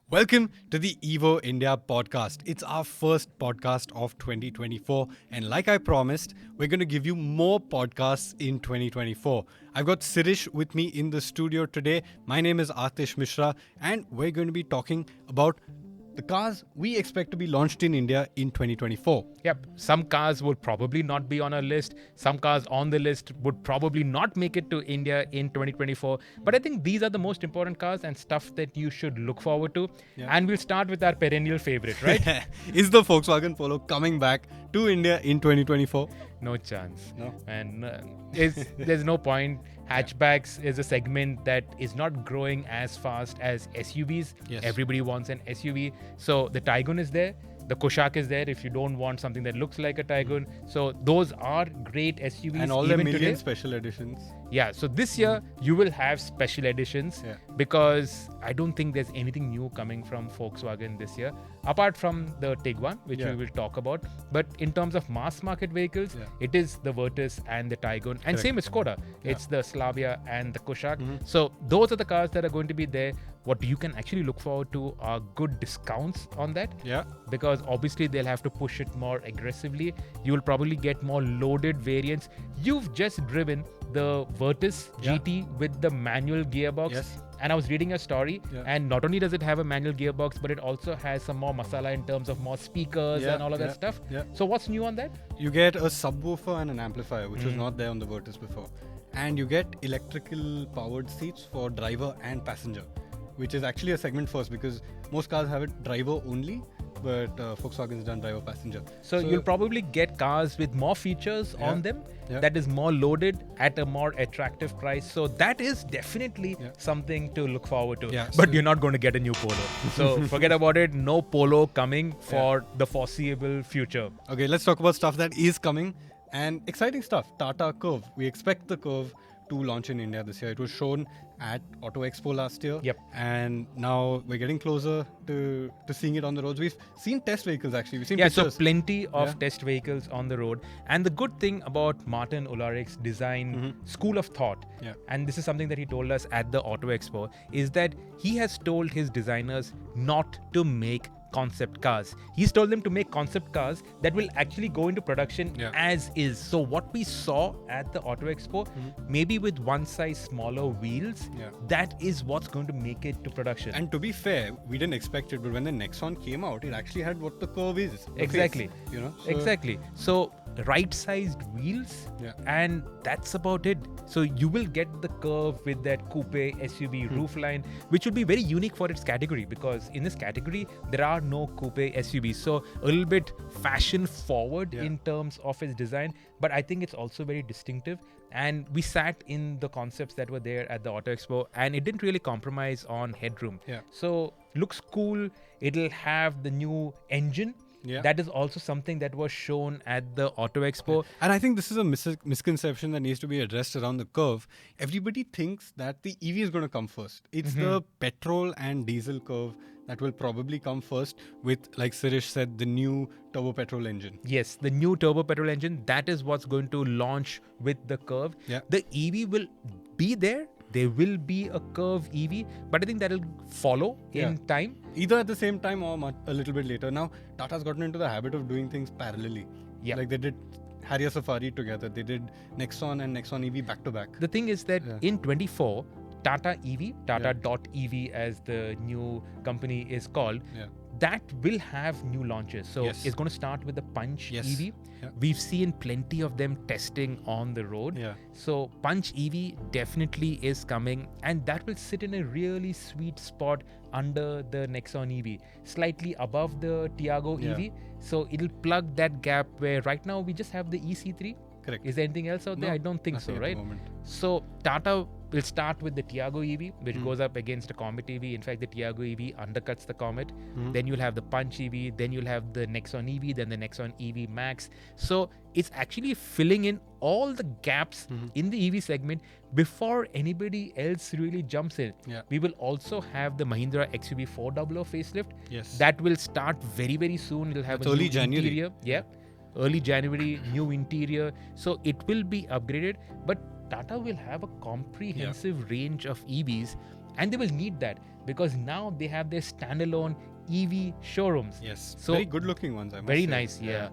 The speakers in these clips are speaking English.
Welcome to the Evo India podcast. It's our first podcast of 2024. And like I promised, we're going to give you more podcasts in 2024. I've got Sirish with me in the studio today. My name is Atish Mishra, and we're going to be talking about the cars we expect to be launched in India in 2024. Yep, some cars would probably not be on our list. Some cars on the list would probably not make it to India in 2024. But I think these are the most important cars and stuff that you should look forward to. Yeah. And we'll start with our perennial favorite, right? Is the Volkswagen Polo coming back to India in 2024? No chance. No. And there's no point. Hatchbacks is a segment that is not growing as fast as SUVs. Yes. Everybody wants an SUV. So the Tiguan is there. The Kodiaq is there if you don't want something that looks like a Tiguan. So those are great SUVs. And all the even million today. special editions. Yeah, so this year you will have special editions because I don't think there's anything new coming from Volkswagen this year, apart from the Tiguan, which we will talk about. But in terms of mass market vehicles, it is the Virtus and the Tiguan. And same with Skoda. It's the Slavia and the Kodiaq. So those are the cars that are going to be there. What you can actually look forward to are good discounts on that. Yeah. Because obviously they'll have to push it more aggressively. You will probably get more loaded variants. You've just driven the Virtus GT with the manual gearbox. Yes. And I was reading a story, and not only does it have a manual gearbox, but it also has some more masala in terms of more speakers and all of that stuff. Yeah. So what's new on that? You get a subwoofer and an amplifier, which was not there on the Virtus before. And you get electrical powered seats for driver and passenger, which is actually a segment first because most cars have it driver only, but Volkswagen's done driver passenger. So you'll probably get cars with more features on them that is more loaded at a more attractive price. So that is definitely something to look forward to. Yeah, but so you're not going to get a new Polo. So forget about it. No Polo coming for the foreseeable future. Okay, let's talk about stuff that is coming and exciting stuff. Tata Curvv. We expect the Curvv to launch in India this year. It was shown at Auto Expo last year. Yep. And now we're getting closer to seeing it on the roads. We've seen test vehicles actually. We've seen So pictures. plenty of test vehicles on the road. And the good thing about Martin Ularik's design school of thought, and this is something that he told us at the Auto Expo, is that he has told his designers not to make concept cars. He's told them to make concept cars that will actually go into production as is. So what we saw at the Auto Expo, maybe with one size smaller wheels, that is what's going to make it to production. And to be fair, we didn't expect it, but when the Nexon came out, it actually had what the Curvv is. the Exactly. face, you know? Exactly. So right-sized wheels, and that's about it. So you will get the Curvv with that coupe SUV roofline, which will be very unique for its category because in this category there are no coupe SUVs. So a little bit fashion forward in terms of its design, but I think it's also very distinctive. And we sat in the concepts that were there at the Auto Expo, and it didn't really compromise on headroom. So looks cool. It'll have the new engine. That is also something that was shown at the Auto Expo. And I think this is a misconception that needs to be addressed around the Curvv. Everybody thinks that the EV is going to come first. It's the petrol and diesel Curvv that will probably come first with, like Sirish said, the new turbo petrol engine. Yes, the new turbo petrol engine, that is what's going to launch with the Curvv. The EV will be there. There will be a Curvv EV, but I think that'll follow in time. Either at the same time or a little bit later. Now, Tata's gotten into the habit of doing things parallelly. Like they did Harrier Safari together. They did Nexon and Nexon EV back to back. The thing is that in 24, Tata EV, Tata.EV as the new company is called, that will have new launches. So it's going to start with the Punch EV. We've seen plenty of them testing on the road. So Punch EV definitely is coming, and that will sit in a really sweet spot under the Nexon EV, slightly above the Tiago EV. So it'll plug that gap where right now we just have the EC3. Correct. Is there anything else out there? I don't think so, right? So Tata will start with the Tiago EV, which goes up against a Comet EV. In fact, the Tiago EV undercuts the Comet. Then you'll have the Punch EV. Then you'll have the Nexon EV. Then the Nexon EV Max. So it's actually filling in all the gaps in the EV segment before anybody else really jumps in. We will also have the Mahindra XUV 400 facelift. That will start very, very soon. It'll have a early new January. interior. Early January, new interior. So it will be upgraded, but Tata will have a comprehensive range of EVs, and they will need that. because now they have their standalone EV showrooms. Yes. So very good looking ones, I must very say. nice, yeah.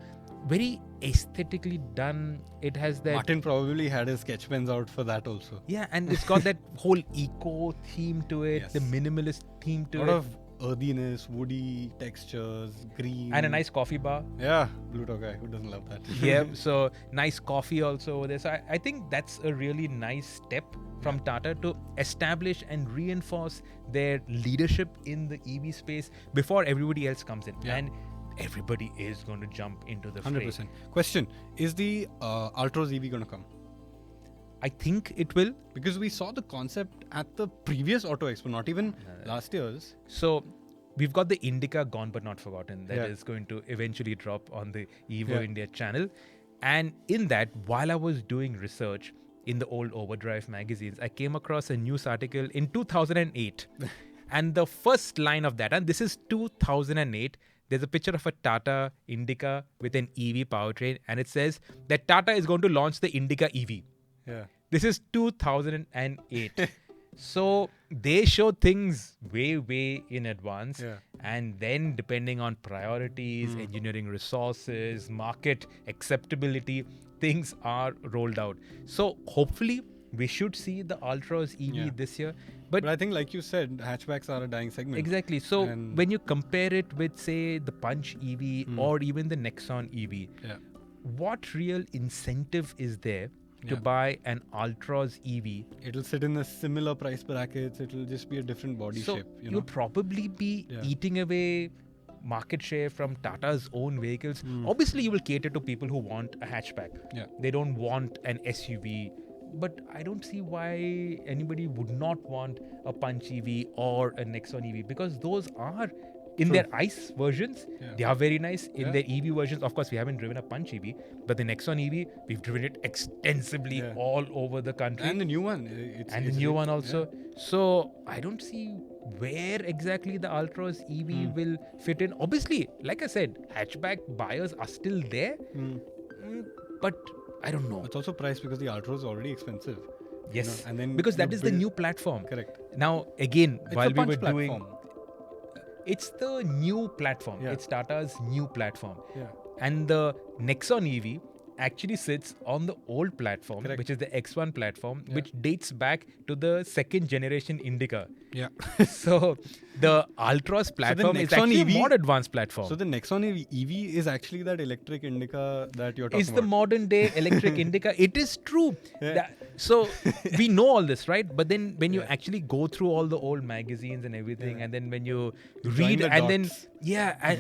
Very aesthetically done. It has that. Martin probably had his sketch pens out for that also. Yeah, and it's got that whole eco theme to it, Yes. the minimalist theme to A it. lot of earthiness, woody textures, green. And a nice coffee bar. Yeah, Bluto guy. Who doesn't love that? Yeah, so nice coffee also over there. So I think that's a really nice step from Tata to establish and reinforce their leadership in the EV space before everybody else comes in. Yeah. And everybody is going to jump into the fray. 100%. Question, is the Altroz EV going to come? I think it will. Because we saw the concept at the previous Auto Expo, not even last year's. So we've got the Indica Gone But Not Forgotten that Yeah. is going to eventually drop on the Evo Yeah. India channel. And in that, while I was doing research in the old Overdrive magazines, I came across a news article in 2008. And the first line of that, and this is 2008, there's a picture of a Tata Indica with an EV powertrain, and it says that Tata is going to launch the Indica EV. Yeah. This is 2008. So they show things way in advance. Yeah. And then depending on priorities, engineering resources, market acceptability, things are rolled out. So hopefully we should see the Altroz EV this year. But I think, like you said, hatchbacks are a dying segment. Exactly. So And- when you compare it with, say, the Punch EV or even the Nexon EV, what real incentive is there to buy an Altroz EV? It'll sit in a similar price brackets. It'll just be a different body So shape. You you'll know? probably be eating away market share from Tata's own vehicles. Hmm. Obviously, you will cater to people who want a hatchback. Yeah. They don't want an SUV. But I don't see why anybody would not want a Punch EV or a Nexon EV, because those are in their ICE versions. They are very nice. In their EV versions, of course, we haven't driven a Punch EV, but the Nexon EV, we've driven it extensively all over the country. And the new one. And the new one also. So I don't see where exactly the Altroz EV will fit in. Obviously, like I said, hatchback buyers are still there, but I don't know. It's also priced because the Altroz is already expensive. Yes, and then because that you is the build- new platform. Correct. Now, again, It's while a we Punch were platform. doing, it's the new platform. Yeah. It's Tata's new platform. Yeah. And the Nexon EV actually sits on the old platform, Correct. which is the X1 platform, which dates back to the second generation Indica. Yeah. So the Altroz platform is Nexon actually EV a more advanced platform. So the Nexon EV is actually that electric Indica that you're talking It's about. the modern day electric Indica. It is true. So we know all this, right? But then when you actually go through all the old magazines and everything, and then when you read the and then dots.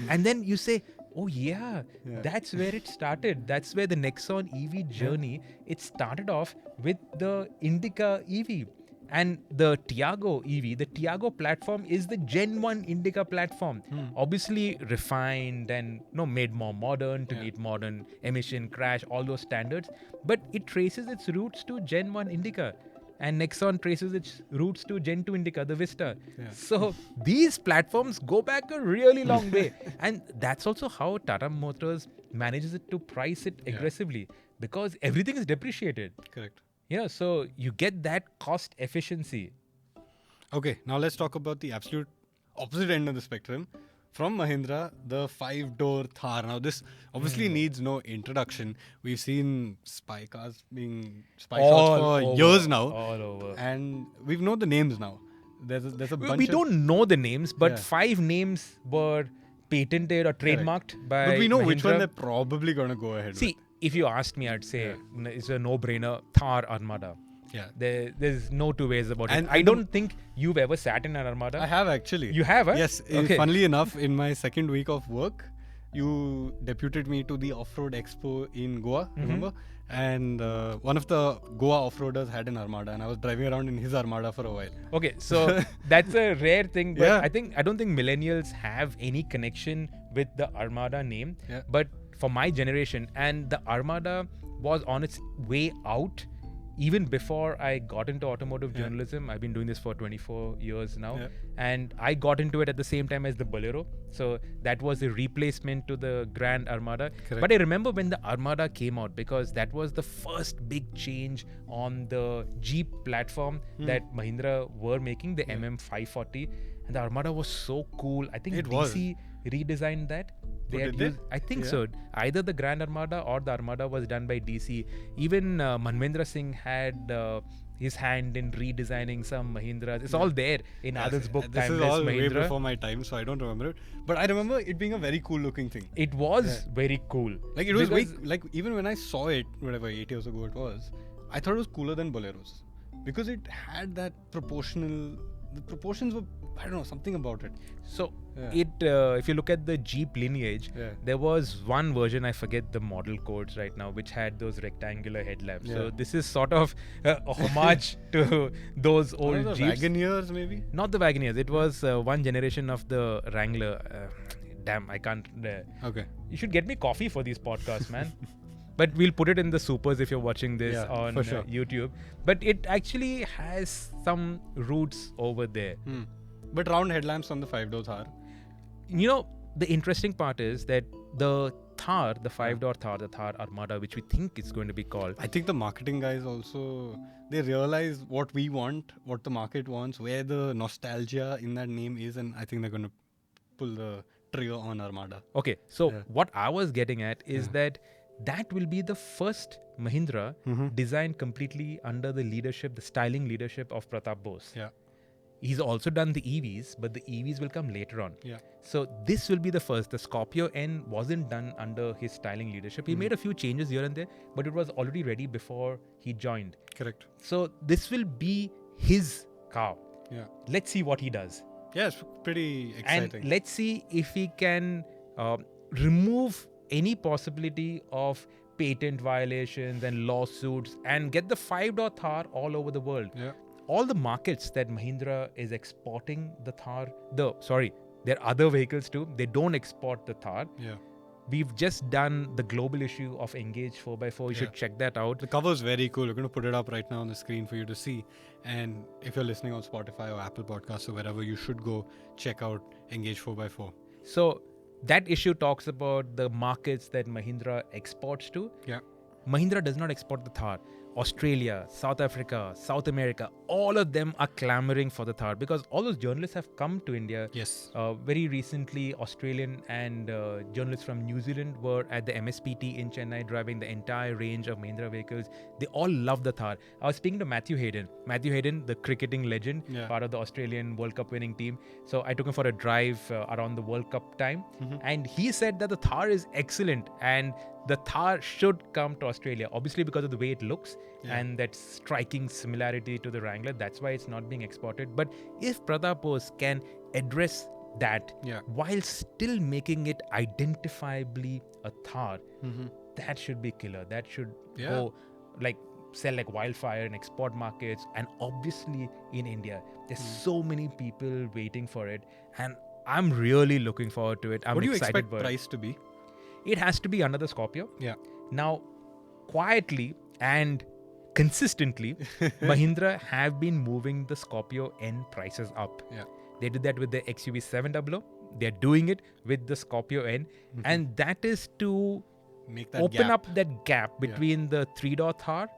and then you say, oh yeah, that's where it started. That's where the Nexon EV journey, it started off with the Indica EV. And the Tiago EV, the Tiago platform is the Gen 1 Indica platform. Obviously refined and made more modern to meet modern emission, crash, all those standards. But it traces its roots to Gen 1 Indica. And Nexon traces its roots to Gen 2 Indica, the Vista. So these platforms go back a really long way. And that's also how Tata Motors manages it to price it aggressively, because everything is depreciated. Correct. So you get that cost efficiency. Okay, now let's talk about the absolute opposite end of the spectrum. From Mahindra, the 5-door Thar. Now this obviously needs no introduction. We've seen spy cars being spy shots for years now. All over. And we've known the names now. There's a bunch We of... don't know the names, but Yeah. 5 names were patented or trademarked by But we know which one Mahindra. they're probably going to go ahead See, if you asked me, I'd say it's a no-brainer. Thar Armada. Yeah. There's no two ways about And it. I don't think you've ever sat in an Armada. I have actually. You have, huh? Yes. Okay. Funnily enough, in my second week of work, you deputed me to the off-road expo in Goa, remember? And one of the Goa off-roaders had an Armada, and I was driving around in his Armada for a while. Okay, so that's a rare thing, but Yeah. I don't think millennials have any connection with the Armada name. Yeah. But for my generation, and the Armada was on its way out even before I got into automotive journalism. I've been doing this for 24 years now. Yeah. And I got into it at the same time as the Bolero. So that was a replacement to the Grand Armada. Correct. But I remember when the Armada came out, because that was the first big change on the Jeep platform that Mahindra were making, the MM540. And the Armada was so cool. I think It was. DC redesigned that. Did they? I think Yeah. so. Either the Grand Armada or the Armada was done by DC. Even Manvendra Singh had his hand in redesigning some Mahindras. It's all there in Adil's book, This Timeless is all way Mahindra. before my time, so I don't remember it. But I remember it being a very cool looking thing. It was very cool. Like it was Because- like even when I saw it, whatever 8 years ago it was, I thought it was cooler than Boleros because it had that proportional. The proportions were, I don't know, something about it. So Yeah. if you look at the Jeep lineage, Yeah. there was one version, I forget the model codes right now, which had those rectangular headlamps. So Yeah. this is sort of a homage to those One old of the Jeeps. Wagoneers maybe. Not the Wagoneers. It was one generation of the Wrangler. Damn, I can't. Okay. You should get me coffee for these podcasts, man. But we'll put it in the supers if you're watching this Yeah, on for sure. YouTube. But it actually has some roots over there. But round headlamps on the 5-door Thar. You know, the interesting part is that the Thar, the 5-door Thar, the Thar Armada, which we think it's going to be called. I think the marketing guys also, they realize what we want, what the market wants, where the nostalgia in that name is, and I think they're going to pull the trigger on Armada. Okay, so Yeah. what I was getting at is that will be the first Mahindra designed completely under the leadership, the styling leadership of Pratap Bose. Yeah. He's also done the EVs, but the EVs will come later on. Yeah. So this will be the first. The Scorpio N wasn't done under his styling leadership. He made a few changes here and there, but it was already ready before he joined. Correct. So this will be his car. Yeah. Let's see what he does. Yeah, it's pretty exciting. And let's see if he can remove any possibility of patent violations and lawsuits and get the 5-door Thar all over the world. Yeah. All the markets that Mahindra is exporting the Thar, there are other vehicles too. They don't export the Thar. Yeah. We've just done the global issue of Engage 4x4. You should check that out. The cover is very cool. We're going to put it up right now on the screen for you to see. And if you're listening on Spotify or Apple Podcasts or wherever, you should go check out Engage 4x4. So that issue talks about the markets that Mahindra exports to. Yeah. Mahindra does not export the Thar. Australia, South Africa, South America, all of them are clamoring for the Thar because all those journalists have come to India. Yes. Very recently, Australian and journalists from New Zealand were at the MSPT in Chennai driving the entire range of Mahindra vehicles. They all love the Thar. I was speaking to Matthew Hayden. Matthew Hayden, the cricketing legend, part of the Australian World Cup winning team. So I took him for a drive around the World Cup time. And he said that the Thar is excellent and the Thar should come to Australia, obviously because of the way it looks and that striking similarity to the Wrangler. That's why it's not being exported. But if Pratap Bose can address that while still making it identifiably a Thar, that should be killer. That should go sell like wildfire in export markets. And obviously in India, there's so many people waiting for it. And I'm really looking forward to it. I'm What do you excited expect for it. price to be? It has to be under the Scorpio. Yeah. Now, quietly and consistently, Mahindra have been moving the Scorpio N prices up. Yeah. They did that with the XUV 700. They're doing it with the Scorpio N. And that is to Make that open gap. up that gap between the 3-door Thar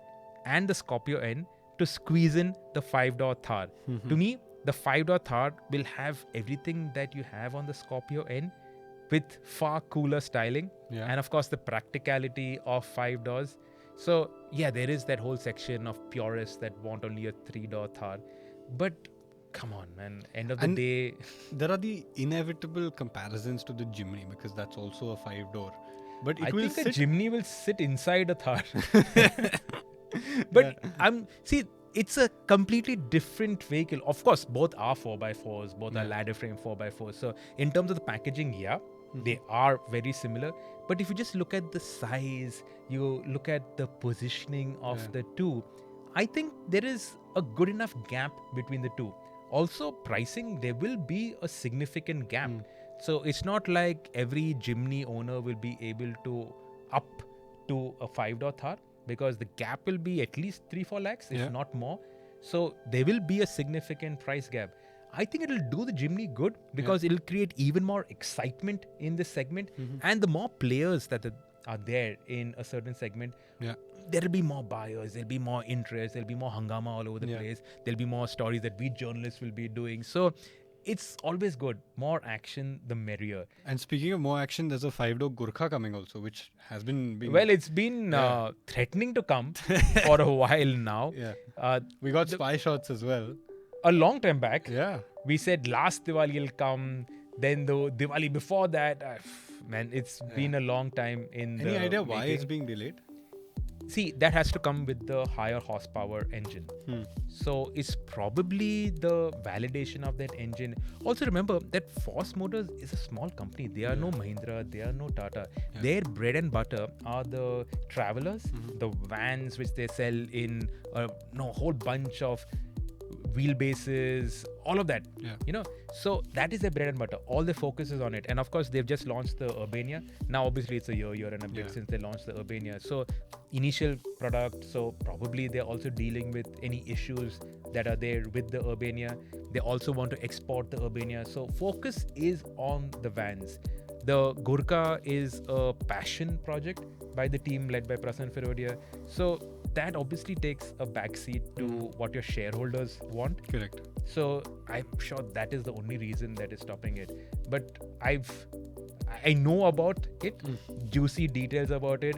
and the Scorpio N to squeeze in the 5-door Thar. To me, the 5-door Thar will have everything that you have on the Scorpio N with far cooler styling and of course the practicality of 5 doors. So yeah, there is that whole section of purists that want only a 3-door Thar. But come on, man, end of the day... There are the inevitable comparisons to the Jimny because that's also a 5-door. But I it will think a sit... Jimny will sit inside a Thar. But it's a completely different vehicle. Of course, both are 4x4s, both are ladder frame 4x4s. So in terms of the packaging, they are very similar. But if you just look at the size, you look at the positioning of the two, I think there is a good enough gap between the two. Also, pricing, there will be a significant gap. So it's not like every Jimny owner will be able to up to a 5-door Thar because the gap will be at least 3-4 lakhs, if not more. So there will be a significant price gap. I think it'll do the Jimny good because it'll create even more excitement in this segment. And the more players that are there in a certain segment, there'll be more buyers, there'll be more interest, there'll be more hangama all over the place. There'll be more stories that we journalists will be doing. So it's always good. More action, the merrier. And speaking of more action, there's a 5-door Gurkha coming also, which has been being... Well, it's been threatening to come for a while now. Yeah. We got spy shots as well. A long time back, Yeah. we said last Diwali will come. Then the Diwali before that, man, it's been a long time in Any the idea why making. it's being delayed? See, that has to come with the higher horsepower engine. So it's probably the validation of that engine. Also remember that Force Motors is a small company. They are no Mahindra, they are no Tata. Their bread and butter are the travelers, the vans which they sell in a whole bunch of wheelbases, all of that. Yeah. So that is their bread and butter. All the focus is on it. And of course, they've just launched the Urbania. Now, obviously, it's a year and a bit since they launched the Urbania. So initial product. So probably they're also dealing with any issues that are there with the Urbania. They also want to export the Urbania. So focus is on the vans. The Gurkha is a passion project by the team led by Prasanna Firodia. So that obviously takes a backseat to what your shareholders want. Correct. So I'm sure that is the only reason that is stopping it. But I know about it, juicy details about it,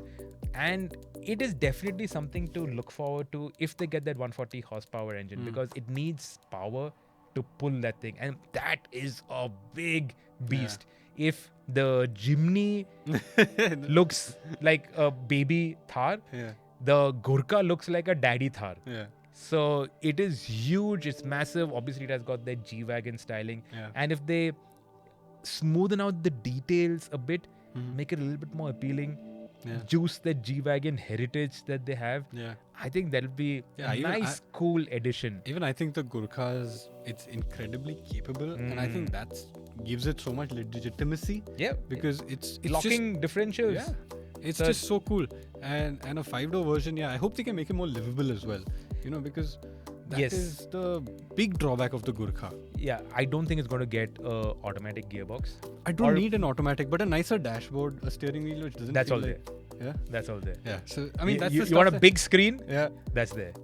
and it is definitely something to look forward to if they get that 140 horsepower engine, because it needs power to pull that thing, and that is a big beast. If the Jimny looks like a baby Thar, the Gurkha looks like a daddy Thar. Yeah. So it is huge, it's massive. Obviously, it has got that G-Wagon styling. And if they smoothen out the details a bit, make it a little bit more appealing, juice the G-Wagon heritage that they have, I think that'll be a nice, cool addition. Even I think the Gurkhas, it's incredibly capable, and I think that gives it so much legitimacy. Yeah. Because it's locking just, differentials. Yeah. It's just so cool. And a 5-door version, I hope they can make it more livable as well. Because that is the big drawback of the Gurkha. Yeah, I don't think it's going to get an automatic gearbox. I don't need an automatic, but a nicer dashboard, a steering wheel which doesn't That's feel all like... there. Yeah? That's all there. Yeah. So, I mean, that's the you stuff want a big screen? Yeah. That's there.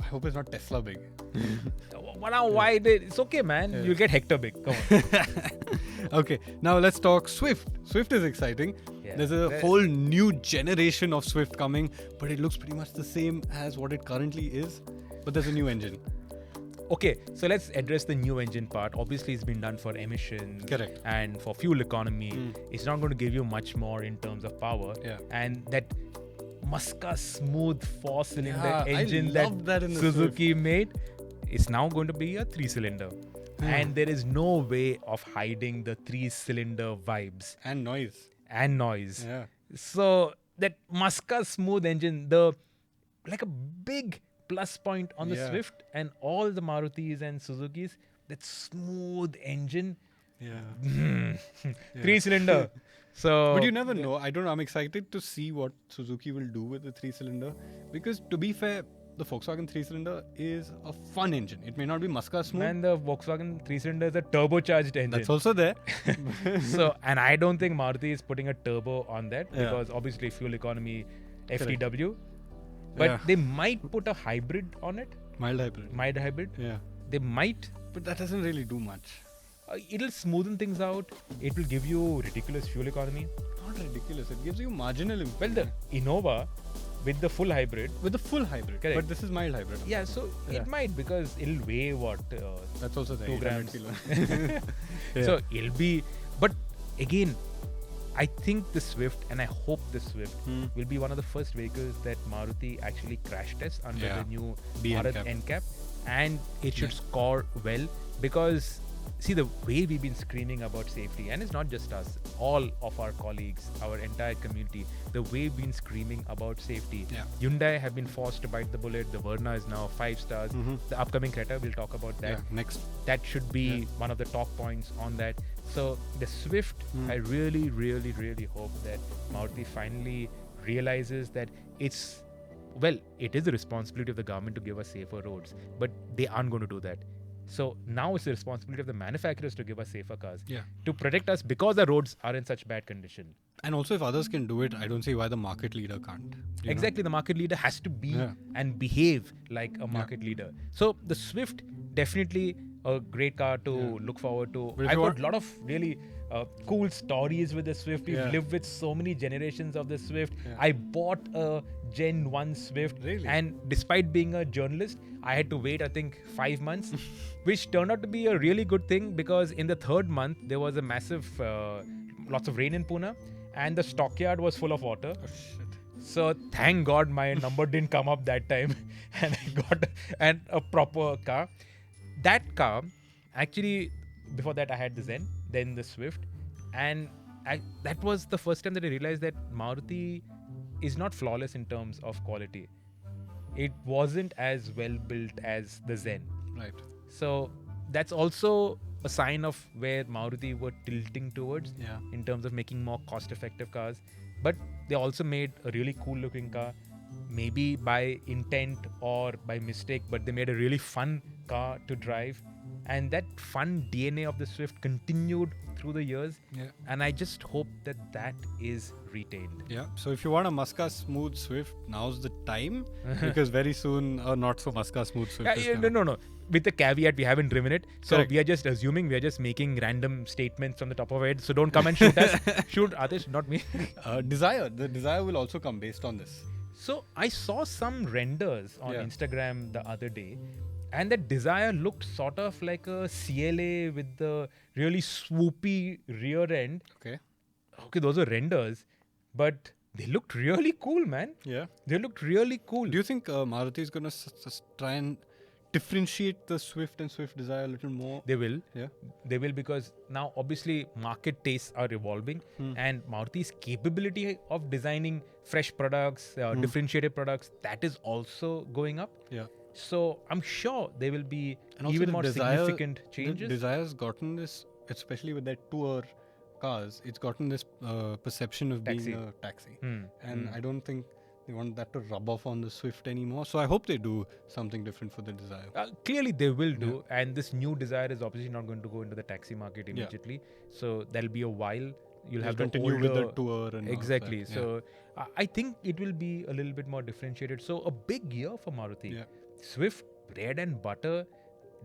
I hope it's not Tesla big. Why? It's okay, man. You'll get Hector big. Come on. Okay, now let's talk Swift. Swift is exciting. Yeah. There's a whole new generation of Swift coming, but it looks pretty much the same as what it currently is. But there's a new engine. Okay, so let's address the new engine part. Obviously, it's been done for emissions. Correct. And for fuel economy. It's not going to give you much more in terms of power. Yeah. And that Musca smooth 4-cylinder engine that in the Suzuki made is now going to be a 3-cylinder. And there is no way of hiding the 3-cylinder vibes. And noise. Yeah. So that Musca smooth engine, like a big plus point on the Swift and all the Marutis and Suzukis, that smooth engine. 3-cylinder. So, but you never know. I don't know. I'm excited to see what Suzuki will do with the 3-cylinder, because to be fair, the Volkswagen 3-cylinder is a fun engine. It may not be Musca smooth. And the Volkswagen 3-cylinder is a turbocharged engine. That's also there. And I don't think Maruti is putting a turbo on that, because obviously fuel economy, FTW. But they might put a hybrid on it. Mild hybrid. Yeah. They might. But that doesn't really do much. It'll smoothen things out. It will give you ridiculous fuel economy. Not ridiculous. It gives you marginal impact. Well, the Innova with the full hybrid. Correct. But this is mild hybrid. Yeah, so it might, because it'll weigh what? That's also there. 2 grams. Yeah. So it'll be. But again, I think the Swift, and I hope the Swift will be one of the first vehicles that Maruti actually crash tests under the new Bharat NCAP, and it should score well, because see, the way we've been screaming about safety, and it's not just us, all of our colleagues, our entire community, the way we've been screaming about safety. Hyundai have been forced to bite the bullet. The Verna is now 5 stars. The upcoming Creta, we'll talk about that. Next. That should be one of the talk points on that. So the Swift, I really, really, really hope that Maruti finally realizes that it is the responsibility of the government to give us safer roads, but they aren't going to do that. So now it's the responsibility of the manufacturers to give us safer cars, to protect us, because the roads are in such bad condition. And also, if others can do it, I don't see why the market leader can't. Exactly, the market leader has to be and behave like a market leader. So the Swift, definitely a great car to look forward to. But if I've you got want- a lot of really cool stories with the Swift. We've Yeah. lived with so many generations of the Swift. Yeah. I bought a Gen 1 Swift. Really? And despite being a journalist, I had to wait, I think, 5 months, which turned out to be a really good thing because in the third month, there was a massive, lots of rain in Pune and the stockyard was full of water. Oh, shit. So thank God my number didn't come up that time and I got a proper car. That car, actually, before that I had the Zen, then the Swift. And that was the first time that I realized that Maruti is not flawless in terms of quality. It wasn't as well built as the Zen. Right. So that's also a sign of where Maruti were tilting towards Yeah. in terms of making more cost-effective cars. But they also made a really cool-looking car, maybe by intent or by mistake, but they made a really fun car to drive. And that fun DNA of the Swift continued through the years. Yeah. And I just hope that that is retained. Yeah. So if you want a Musca smooth Swift, now's the time because very soon a not so Musca smooth Swift. is coming. No. With the caveat, we haven't driven it. So Correct. we are just assuming, we are just making random statements from the top of our head. So don't come and shoot us. Shoot Atish, not me. Desire. The Desire will also come based on this. So I saw some renders on Yeah. Instagram the other day. And that Desire looked sort of like a CLA with the really swoopy rear end. Okay. Okay, those are renders. But they looked really cool, man. Yeah. They looked really cool. Do you think Maruti is going to try and differentiate the Swift and Swift Desire a little more? They will. Yeah. They will, because now obviously market tastes are evolving and Maruti's capability of designing fresh products, differentiated products, that is also going up. Yeah. So I'm sure there will be And also even the more Desire- significant The changes. Desire's gotten this, especially with their tour cars, it's gotten this perception of Taxi. being a taxi. Hmm. And I don't think they want that to rub off on the Swift anymore. So I hope they do something different for the Desire. Clearly they will do, and this new Desire is obviously not going to go into the taxi market immediately. So there'll be a while. You'll have They'll the continue older, with the tour and all of exactly. that. Yeah. So I think it will be a little bit more differentiated. So a big year for Maruti. Yeah. Swift, bread and butter,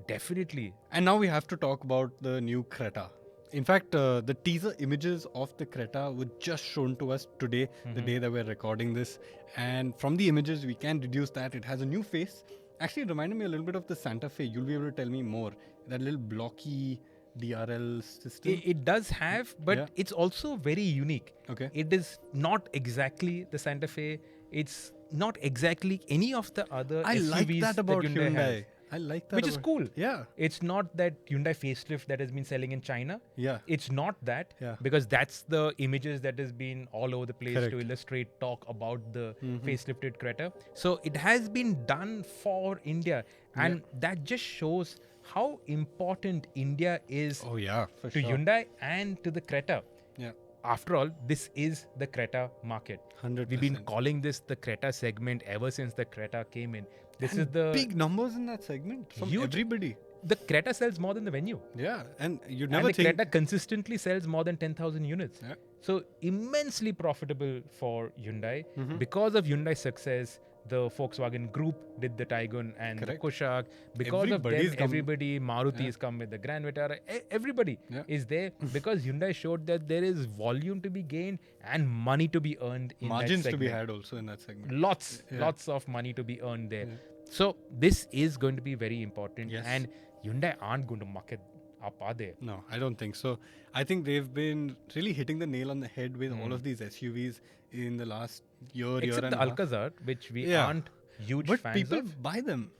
definitely. And now we have to talk about the new Creta. In fact, the teaser images of the Creta were just shown to us today, the day that we're recording this. And from the images, we can deduce that it has a new face. Actually, it reminded me a little bit of the Santa Fe. You'll be able to tell me more. That little blocky DRL system. It does have, but Yeah. it's also very unique. Okay. It is not exactly the Santa Fe. It's not exactly any of the other I SUVs like that about Hyundai has. Hyundai. I like that. Which is about- cool. Yeah. It's not that Hyundai facelift that has been selling in China. Yeah. It's not that, Yeah. because that's the images that has been all over the place Correct. to illustrate, talk about the facelifted Creta. So it has been done for India, and that just shows how important India is Oh, yeah. For to sure. Hyundai and to the Creta. Yeah. After all, this is the Creta market. 100%. We've been calling this the Creta segment ever since the Creta came in. This And is the big numbers in that segment from Huge. everybody. the Creta sells more than the Venue. Yeah. And you'd And never the think. Creta consistently sells more than 10,000 units. Yeah. So immensely profitable for Hyundai. Mm-hmm. Because of Hyundai's success, the Volkswagen Group did the Tiguan and Correct. the Kodiaq. Because Everybody's of them, come- everybody, Maruti has come with the Grand Vitara. Everybody Yeah. is there because Hyundai showed that there is volume to be gained and money to be earned in Margins that to be segment. had also in that segment. Lots of money to be earned there. So this is going to be very important. Yes. And Hyundai aren't going to muck it up, are they? No, I don't think so. I think they've been really hitting the nail on the head with all of these SUVs in the last year Except and the a half. Alcazar, which we Yeah. aren't huge But fans people of. buy them.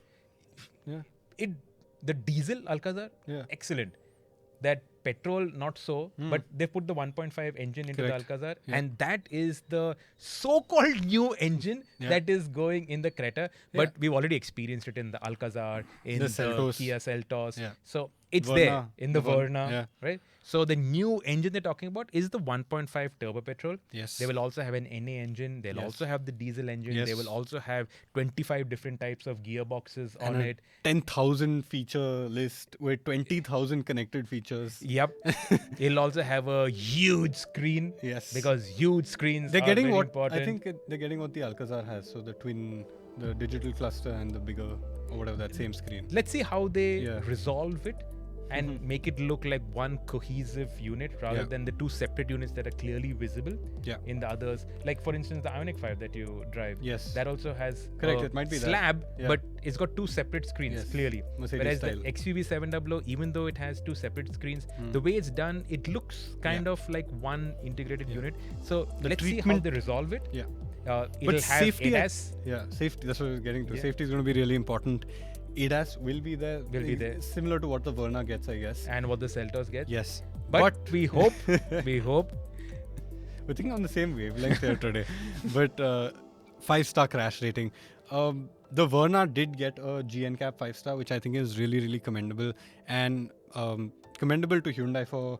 Yeah. The diesel Alcazar, Yeah. excellent. That petrol, not so, but they put the 1.5 engine into the Correct. Alcazar, Yeah. and that is the so-called new engine Yeah. that is going in the Creta. But we've already experienced it in the Alcazar, in The the, Seltos. Kia Seltos. Yeah. So it's Verna. there in the The Verna, Verna, yeah. right? So the new engine they're talking about is the 1.5 turbo petrol. Yes. They will also have an NA engine. They'll Yes. also have the diesel engine. They Yes. will also have 25 different types of gearboxes And on a it. 10,000 feature list with 20,000 connected features. Yep. It'll also have a huge screen. Yes. Because huge screens They're are getting very what important. I think they're getting what the Alcazar has. So the twin the digital cluster and the bigger or whatever, that same screen. Let's see how they Yeah. resolve it and make it look like one cohesive unit rather Yeah. than the two separate units that are clearly visible Yeah. in the others. Like for instance, the Ioniq 5 that you drive. Yes. That also has Correct, a it might be that. slab, Yeah. but it's got two separate screens Yes. clearly. Mercedes Whereas style. the XUV 700, even though it has two separate screens, the way it's done, it looks kind of like one integrated unit. So let's see how treatment- they resolve it. Yeah. It'll have safety, ADAS. safety. That's what I was getting to. Yeah. Safety is going to be really important. ADAS will be there. Will be there. Similar to what the Verna gets, I guess. And what the Seltos get. Yes. But we hope, we're thinking on the same wavelength here today. But 5-star crash rating. The Verna did get a GNCAP 5-star, which I think is really, really commendable. And commendable to Hyundai for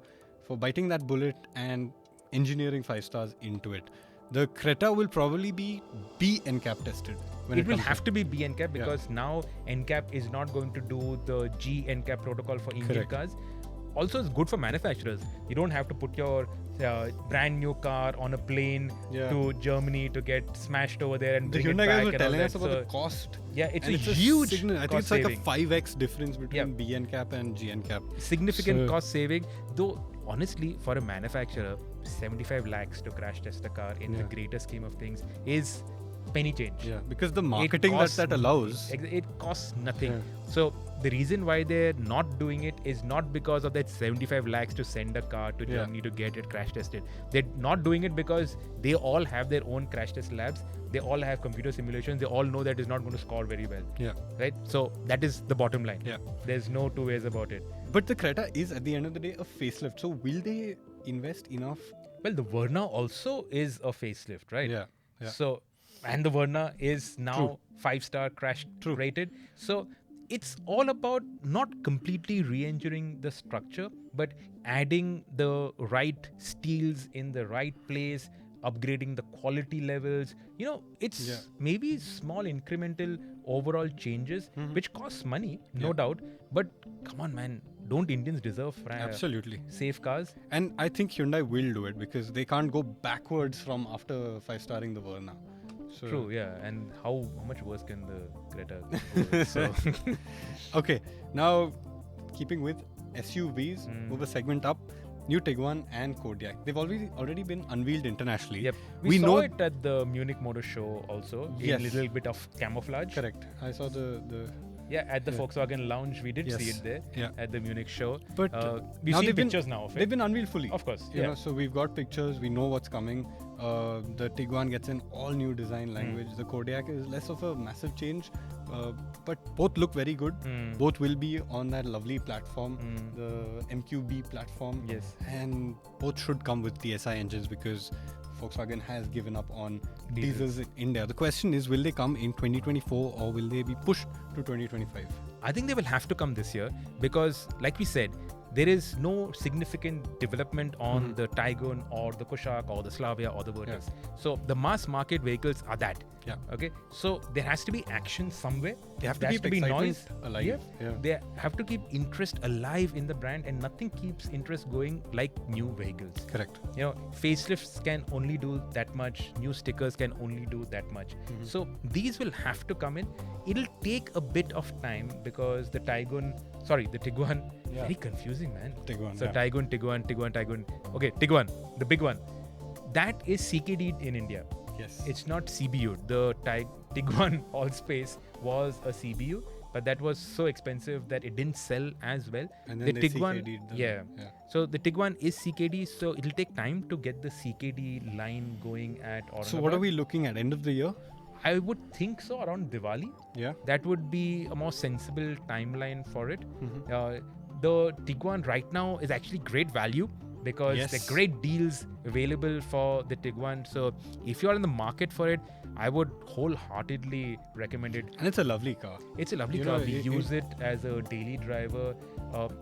biting that bullet and engineering 5 stars into it. The Creta will probably be NCAP tested. When it will comes have to be B NCAP because now NCAP is not going to do the G NCAP protocol for Indian Correct. cars. Also, it's good for manufacturers. You don't have to put your brand new car on a plane to Germany to get smashed over there and The bring Hyundai it guys back were and all telling that. us about So, the cost. yeah, it's And a huge I think cost it's like saving. a 5x difference between Yeah. B NCAP and G NCAP. Significant So- cost saving. Though, honestly, for a manufacturer, 75 lakhs to crash test a car in the greater scheme of things is penny change. Yeah, because the It marketing costs- that allows. It costs nothing. Yeah. So the reason why they're not doing it is not because of that 75 lakhs to send a car to Germany to get it crash tested. They're not doing it because they all have their own crash test labs. They all have computer simulations. They all know that it's not going to score very well. Yeah. Right? So that is the bottom line. Yeah. There's no two ways about it. But the Creta is at the end of the day a facelift. So will they invest enough? Well, the Verna also is a facelift, right? Yeah. So, and the Verna is now 5-star crash rated. So it's all about not completely re-engineering the structure, but adding the right steels in the right place, upgrading the quality levels. You know, it's maybe small incremental overall changes, which costs money, no doubt. But come on, man, don't Indians deserve Absolutely. safe cars? And I think Hyundai will do it because they can't go backwards from after 5-starring the Verna. So, True, yeah. And how much worse can the Creta go? So Okay, now keeping with SUVs, move a segment up. New Tiguan and Kodiaq. They've already been unveiled internationally. Yep. We We saw know it at the Munich Motor Show also. Yes. In a little bit of camouflage. Correct. I saw the Yeah, at the Volkswagen Lounge, we did see Yes. it there Yeah. at the Munich show. But we've now seen they've been- pictures now of they've it. been unveiled fully. Of course, You yeah. know, so we've got pictures. We know what's coming. The Tiguan gets an all-new design language. The Kodiaq is less of a massive change, but both look very good. Both will be on that lovely platform, the MQB platform. Yes. And both should come with TSI engines because Volkswagen has given up on diesels in India. The question is, will they come in 2024 or will they be pushed to 2025? I think they will have to come this year because, like we said, there is no significant development on the Tiguan or the Kodiaq or the Slavia or the Virtus. So the mass market vehicles are that. Yeah. Okay. So there has to be action somewhere. They have to There has keep be excitement noise alive. Yeah. They have to keep interest alive in the brand, and nothing keeps interest going like new vehicles. Correct. You know, facelifts can only do that much. New stickers can only do that much. So these will have to come in. It'll take a bit of time because the Tiguan, very confusing, man. Tiguan, So yeah. Tiguan. Okay, Tiguan, the big one. That is CKD in India. Yes. It's not CBU. The Tiguan Allspace was a CBU, but that was so expensive that it didn't sell as well. And then the they Tiguan, CKD'd them. yeah. Yeah. So the Tiguan is CKD, so it'll take time to get the CKD line going at Aurangabad. So what are we looking at? End of the year? I would think so, around Diwali. Yeah. That would be a more sensible timeline for it. The Tiguan right now is actually great value because Yes. there are great deals available for the Tiguan. So if you're in the market for it, I would wholeheartedly recommend it. And it's a lovely car. It's a lovely You car. know, We it- use it as a daily driver.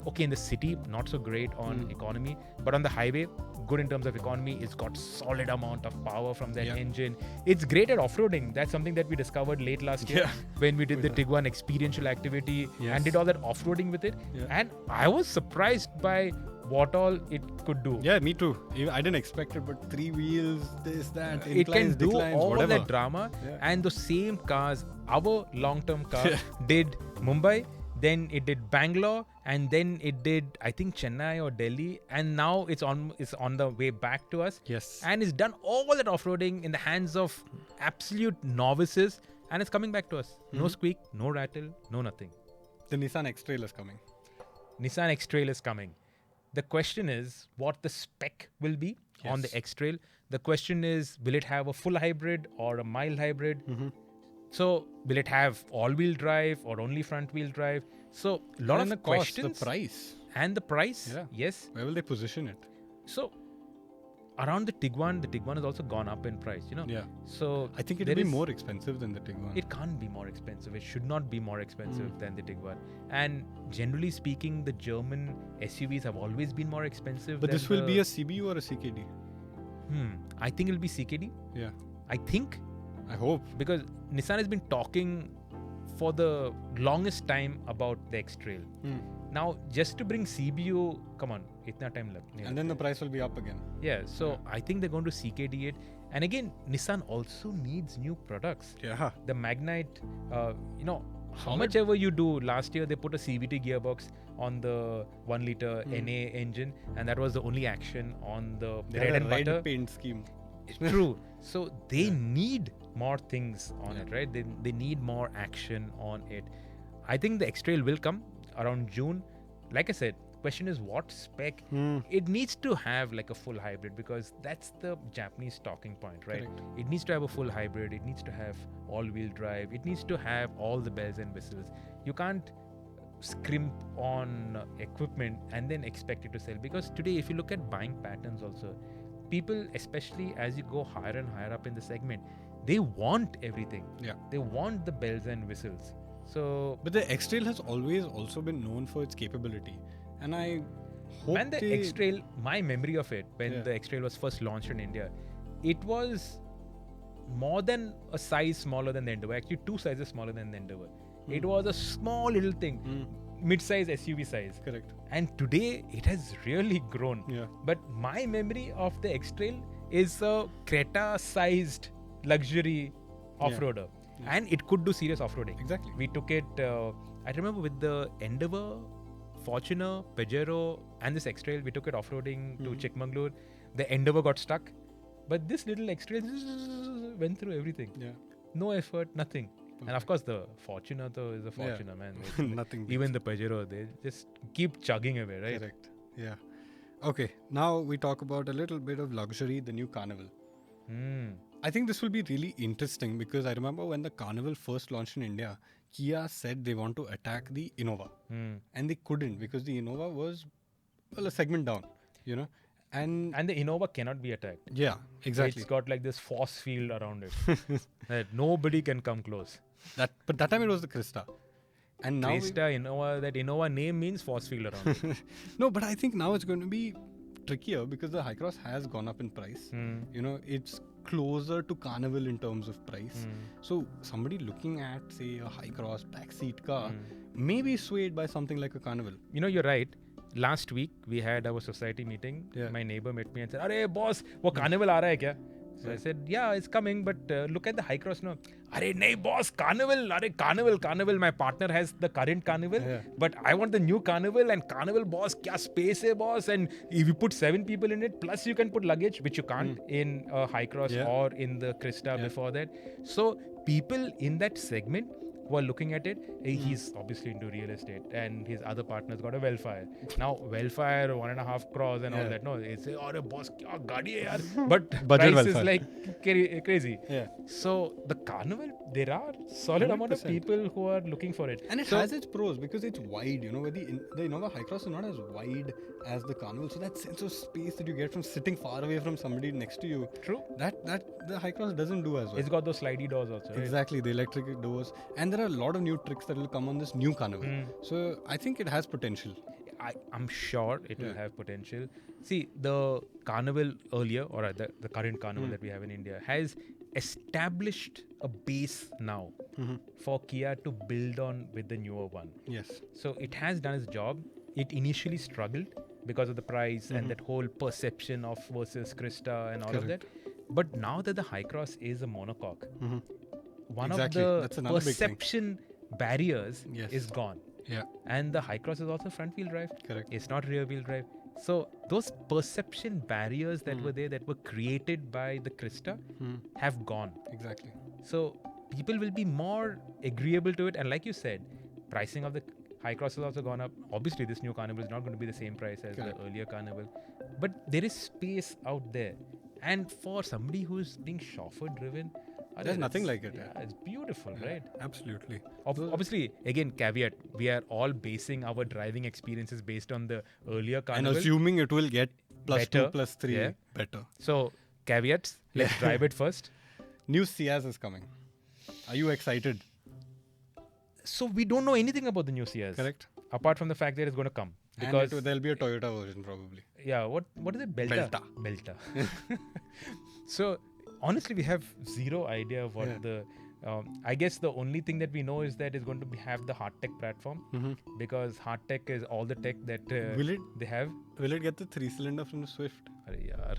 Okay, in the city, not so great on economy, but on the highway, good in terms of economy. It's got solid amount of power from that Yeah. engine. It's great at off-roading. That's something that we discovered late last year Yeah. when we did the Tiguan experiential activity Yes. and did all that off-roading with it. Yeah. And I was surprised by what all it could do. Yeah, me too. I didn't expect it, but 3 wheels, this, that, It inclines, can do declines, all whatever. that drama, Yeah. and the same cars, our long-term car, did Mumbai, then it did Bangalore, and then it did, I think, Chennai or Delhi, and now it's on the way back to us. Yes. And it's done all that off-roading in the hands of absolute novices, and it's coming back to us. No squeak, no rattle, no nothing. The Nissan X-Trail is coming. Nissan X-Trail is coming. The question is what the spec will be on the X-Trail. The question is, will it have a full hybrid or a mild hybrid? So will it have all-wheel drive or only front-wheel drive? So a lot And of the cost, questions. the price. And the price, Yeah. yes. Where will they position it? So around the Tiguan has also gone up in price, Yeah. So I think it there will be is- more expensive than the Tiguan. It can't be more expensive. It should not be more expensive than the Tiguan. And generally speaking, the German SUVs have always been more expensive. But than this will be a CBU or a CKD? I think it'll be CKD. Yeah. I think, I hope. because Nissan has been talking for the longest time about the X-Trail. Now, just to bring CBU, come on, itna time lag. And then the price will be up again. Yeah, so I think they're going to CKD it. And again, Nissan also needs new products. Yeah. The Magnite, how Solid. much ever you do, last year they put a CVT gearbox on the 1 liter NA engine, and that was the only action on the They bread had and a red butter. paint scheme. True. So they need more things on it, right? They need more action on it. I think the X-Trail will come around June. Like I said, question is what spec. It needs to have like a full hybrid, because that's the Japanese talking point, right? Correct. It needs to have a full hybrid. It needs to have all-wheel drive. It needs to have all the bells and whistles. You can't scrimp on equipment and then expect it to sell, because today, if you look at buying patterns also, people, especially as you go higher and higher up in the segment, they want everything. Yeah. They want the bells and whistles. So, But the X-Trail has always also been known for its capability. And I hope and the they... X-Trail, my memory of it, when Yeah. the X-Trail was first launched in India, it was more than a size smaller than the Endeavour. Actually, 2 sizes smaller than the Endeavour. It was a small little thing, mid-size SUV size. Correct. And today, it has really grown. Yeah. But my memory of the X-Trail is a Creta-sized luxury off-roader. Yeah. And it could do serious off-roading. Exactly. We took it, I remember with the Endeavour, Fortuner, Pajero, and this X-Trail, we took it off-roading to Chikmagalur. The Endeavour got stuck. But this little X-Trail went through everything. Yeah. No effort, nothing. And of course, the Fortuner though is a Yeah. Fortuner, man. Nothing beats Even the Pajero, they just keep chugging away, right? Correct. Yeah. Okay. Now we talk about a little bit of luxury, the new Carnival. I think this will be really interesting, because I remember when the Carnival first launched in India, Kia said they want to attack the Innova. And they couldn't, because the Innova was, well, a segment down, And And the Innova cannot be attacked. yeah, exactly. It's got like this force field around it that nobody can come close. But that time it was the Cresta. And now Cresta, Innova, that Innova name means force field around it. No, but I think now it's going to be trickier, because the High Cross has gone up in price. It's closer to Carnival in terms of price. So somebody looking at, say, a High Cross backseat car may be swayed by something like a Carnival. You're right. Last week, we had our society meeting. Yeah. My neighbor met me and said, "Arey boss, wo Carnival aa raha hai kya?" So I said, "Yeah, it's coming, but look at the High Cross now." "Arey nahi boss, Carnival, Carnival. My partner has the current Carnival, but I want the new Carnival, and Carnival boss, kya space hai boss, and if you put 7 people in it, plus you can put luggage, which you can't in a High Cross or in the Cresta before that." So people in that segment who are looking at it, he's obviously into real estate, and his other partner's got a Wellfire. Now, Wellfire 1.5 crores and all that. No, it's "Oh, boss, kya gaadi hai yaar?" But Budget price is Wellfire. like crazy. Yeah. So the Carnival, there are solid amount of 100%. people who are looking for it. And it has its pros, because it's wide, where the Innova High Cross is not as wide as the Carnival. So that sense of space that you get from sitting far away from somebody next to you, True. that the High Cross doesn't do as well. It's got those slidey doors also, right? Exactly, the electric doors. And there are a lot of new tricks that will come on this new Carnival. So I think it has potential. I'm sure it will have potential. See, the Carnival earlier, or the current Carnival that we have in India, has established a base now for Kia to build on with the newer one. Yes. So it has done its job. It initially struggled because of the price and that whole perception of versus Cresta and all of that. Correct. But now that the High Cross is a monocoque, one Exactly. of That's the another big thing. perception barriers Yes. is gone. Yeah. And the High Cross is also front wheel drive. Correct. It's not rear wheel drive. So those perception barriers that were there, that were created by the Cresta, have gone. Exactly. So people will be more agreeable to it. And like you said, pricing of the High Cross has also gone up. Obviously, this new Carnival is not going to be the same price as Correct. the earlier Carnival. But there is space out there. And for somebody who's being chauffeur driven, There's nothing like it. Yeah, it's beautiful, right? Absolutely. Obviously, again, caveat, we are all basing our driving experiences based on the earlier Carnival. And assuming it will get Better. +2, +3 Yeah. better. So, caveats, let's drive it first. New Ciaz is coming. Are you excited? So, we don't know anything about the new Ciaz. Correct. Apart from the fact that it's going to come. And Because, there'll be a Toyota version probably. yeah, what is it? Belta. Belta. So, honestly, we have zero idea of what the... I guess the only thing that we know is that it's going to have the hard tech platform, because hard tech is all the tech that Will it? they have. Will it get the 3-cylinder from the Swift? Arey yaar.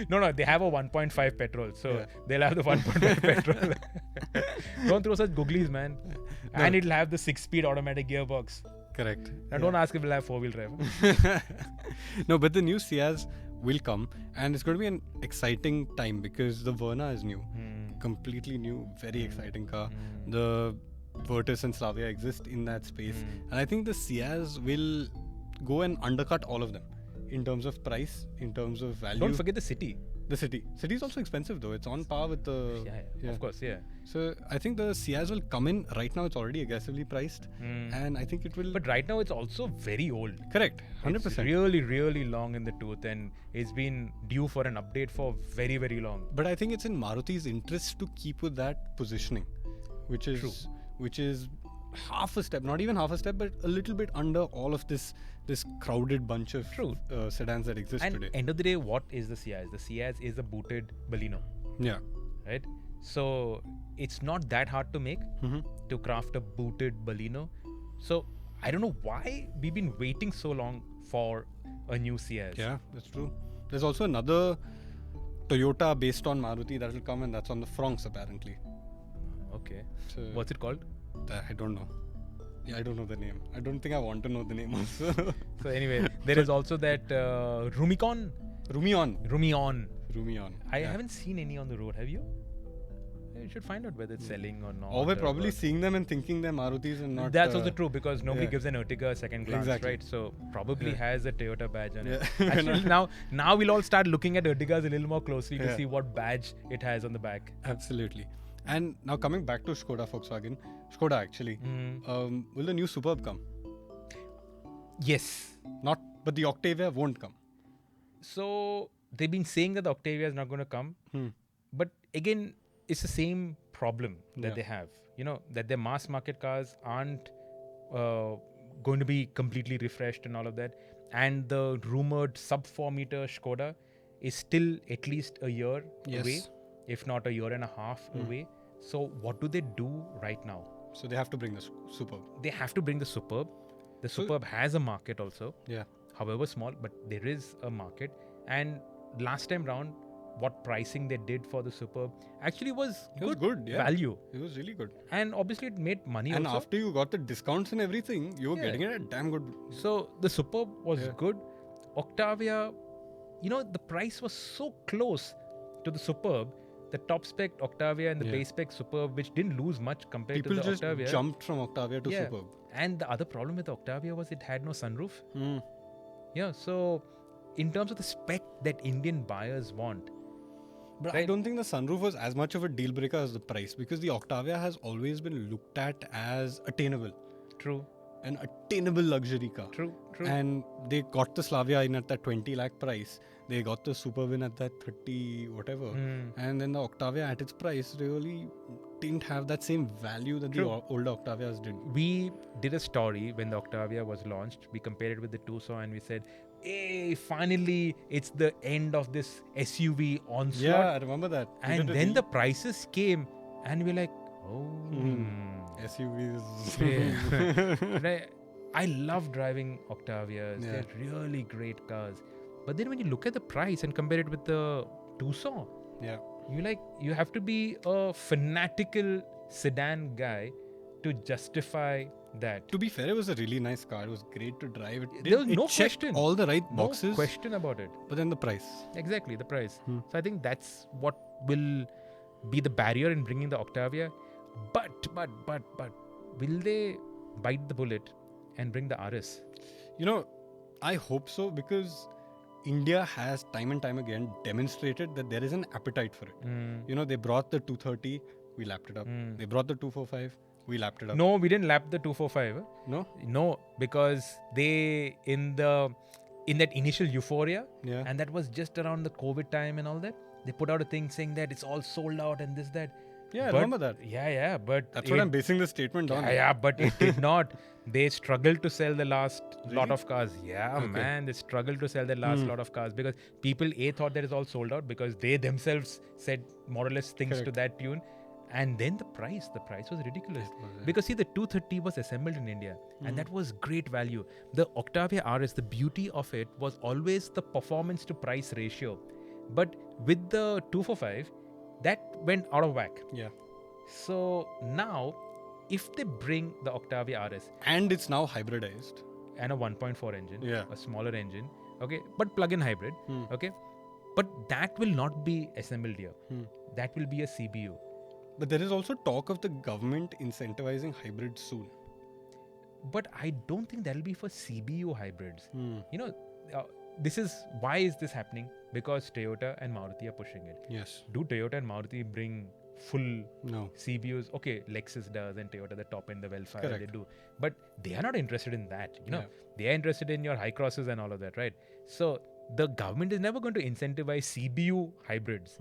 No, they have a 1.5 petrol, so they'll have the 1.5 petrol. Don't throw such googlies, man. And it'll have the 6-speed automatic gearbox. Correct. And don't ask if it'll have 4-wheel drive. No, but the new Ciaz will come, and it's going to be an exciting time because the Verna is new. Completely new, very exciting car. The Virtus and Slavia exist in that space. And I think the Ciaz will go and undercut all of them in terms of price, in terms of value. Don't forget the city. The city. City is also expensive though. It's on par with the... Yeah, of course, yeah. So I think the Ciaz will come in. Right now it's already aggressively priced. And I think it will... But right now it's also very old. Correct. 100%. It's really, really long in the tooth, and it's been due for an update for very, very long. But I think it's in Maruti's interest to keep with that positioning, which is True. which is half a step, not even half a step, but a little bit under all of this crowded bunch of sedans that exist And today. end of the day, what is the Ciaz? The Ciaz is a booted Baleno, Yeah. right? So it's not that hard to make, to craft a booted Baleno. So I don't know why we've been waiting so long for a new Ciaz. Yeah, that's true. There's also another Toyota based on Maruti that will come, and that's on the Fronx apparently. Okay. So What's it called? I don't know. Yeah, I don't know the name. I don't think I want to know the name also. So anyway, there is also that Rumicon. Rumion. Rumion. I Yeah. haven't seen any on the road. Have you? You should find out whether it's selling or not. Or we're probably but- seeing them and thinking they're Marutis and not... That's also true, because nobody yeah. gives an Ertiga a second glance, Exactly. right? So probably has a Toyota badge on it. Yeah. Actually, now we'll all start looking at Ertigas a little more closely to Yeah. see what badge it has on the back. Absolutely. And now coming back to Volkswagen actually, will the new Superb come? Yes. But the Octavia won't come. So they've been saying that the Octavia is not going to come, but again, it's the same problem that they have. You know, that their mass market cars aren't going to be completely refreshed and all of that. And the rumored sub 4 meter Skoda is still at least a year away, if not a year and a half away. So what do they do right now? So they have to bring the Superb. They have to bring the Superb. The Superb has a market also. Yeah. However small, but there is a market. And last time round, what pricing they did for the Superb actually was good, yeah. value. It was really good. And obviously it made money And also. after you got the discounts and everything, you were getting it at damn good. So the Superb was good. Octavia, you know, the price was so close to the Superb. The top spec Octavia and the base spec Superb, which didn't lose much compared People to the just Octavia. jumped from Octavia to Superb. And the other problem with the Octavia was it had no sunroof. Yeah, so in terms of the spec that Indian buyers want. But I don't think the sunroof was as much of a deal breaker as the price, because the Octavia has always been looked at as attainable. True. An attainable luxury car. True. And they got the Slavia in at that 20 lakh price. They got the Superb in at that 30 whatever. And then the Octavia at its price really didn't have that same value that the older Octavias did. We did a story when the Octavia was launched. We compared it with the Tucson and we said, hey, finally, it's the end of this SUV onslaught. Yeah, I remember that. And then the prices came and we're like, SUVs. Right. I love driving Octavias. Yeah. They're really great cars. But then when you look at the price and compare it with the Tucson, Yeah. you have to be a fanatical sedan guy to justify that. To be fair, it was a really nice car. It was great to drive. There was It no checked question. all the right No boxes. question about it. But then the price. Exactly, the price. Hmm. So I think that's what will be the barrier in bringing the Octavia. But, will they bite the bullet and bring the RS? I hope so, because India has time and time again demonstrated that there is an appetite for it. They brought the 230, we lapped it up. They brought the 245, we lapped it up. No, we didn't lap the 245. No? No, because they in that initial euphoria, Yeah. and that was just around the COVID time and all that. They put out a thing saying that it's all sold out and this, that. Yeah, I But- remember that. Yeah, but That's what I'm basing the statement on. Yeah, but it did not. They struggled to sell the last lot Really? of cars. Yeah, Okay. man, they struggled to sell the last lot of cars because people thought that it's all sold out because they themselves said more or less things to Correct. that tune. And then the price was ridiculous. It was, yeah. Because see, the 230 was assembled in India and that was great value. The Octavia RS, the beauty of it was always the performance to price ratio. But with the 245, that went out of whack. Yeah. So now, if they bring the Octavia RS And it's now hybridized. and a 1.4 engine, Yeah. a smaller engine, okay, but plug-in hybrid, Hmm. okay, but that will not be assembled here. That will be a CBU. But there is also talk of the government incentivizing hybrids soon. But I don't think that'll be for CBU hybrids. Hmm. Why is this happening? Because Toyota and Maruti are pushing it. Yes. Do Toyota and Maruti bring full No. CBUs? Okay, Lexus does and Toyota, the top end, the Velfire, Correct. they do. But they are not interested in that. Yeah. They are interested in your high crosses and all of that, right? So the government is never going to incentivize CBU hybrids.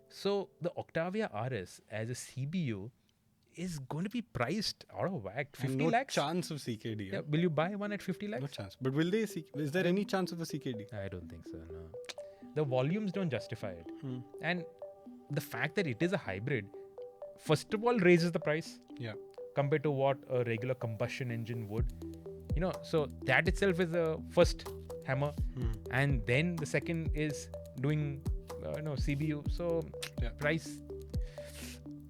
So the Octavia RS as a CBU is going to be priced out of whack. 50 And no lakhs? chance of CKD. Yeah, will you buy one at 50 lakhs? No chance. But will they? Is there any chance of a CKD? I don't think so, no. The volumes don't justify it. And the fact that it is a hybrid, first of all, raises the price Yeah. compared to what a regular combustion engine would. So that itself is a first hammer. And then the second is doing, CBU. So Yeah. price,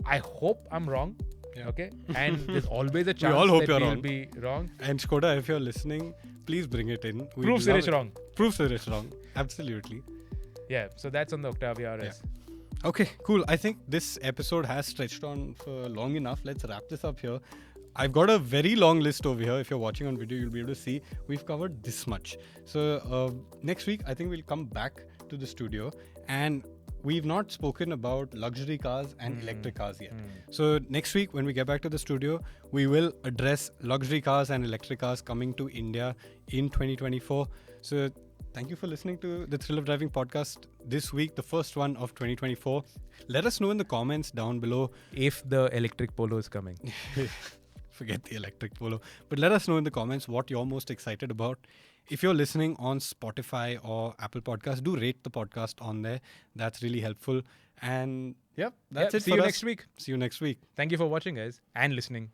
I hope I'm wrong. Yeah. Okay. And there's always a chance all hope that you're we'll wrong. be wrong. And Skoda, if you're listening, please bring it in. We'd Prove love Suresh it. wrong. Prove Suresh wrong. Absolutely. Yeah. So that's on the Octavia RS. Okay, cool. I think this episode has stretched on for long enough. Let's wrap this up here. I've got a very long list over here. If you're watching on video, you'll be able to see we've covered this much. So next week, I think we'll come back to the studio, and we've not spoken about luxury cars and electric cars yet. So next week, when we get back to the studio, we will address luxury cars and electric cars coming to India in 2024. So thank you for listening to the Thrill of Driving podcast this week, the first one of 2024. Let us know in the comments down below. If the electric Polo is coming. Forget the electric Polo. But let us know in the comments what you're most excited about. If you're listening on Spotify or Apple Podcasts, do rate the podcast on there. That's really helpful. And that's it See for you us. next week. See you next week. Thank you for watching, guys, and listening.